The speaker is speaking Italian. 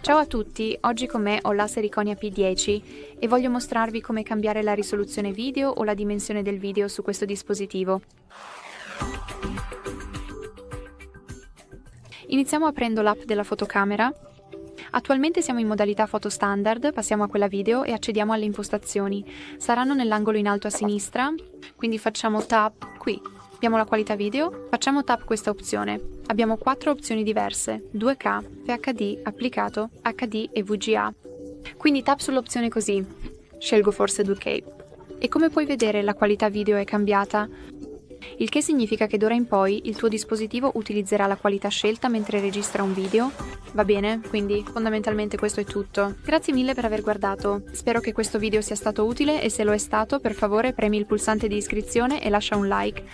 Ciao a tutti, oggi con me ho l'ACER Iconia P10 e voglio mostrarvi come cambiare la risoluzione video o la dimensione del video su questo dispositivo. Iniziamo aprendo l'app della fotocamera. Attualmente siamo in modalità foto standard, passiamo a quella video e accediamo alle impostazioni. Saranno nell'angolo in alto a sinistra, quindi facciamo tap qui. Abbiamo la qualità video, facciamo tap questa opzione. Abbiamo 4 opzioni diverse, 2K, VHD, applicato, HD e VGA. Quindi tap sull'opzione così. Scelgo forse 2K. E come puoi vedere la qualità video è cambiata, il che significa che d'ora in poi il tuo dispositivo utilizzerà la qualità scelta mentre registra un video. Va bene? Quindi fondamentalmente questo è tutto. Grazie mille per aver guardato. Spero che questo video sia stato utile e se lo è stato, per favore premi il pulsante di iscrizione e lascia un like.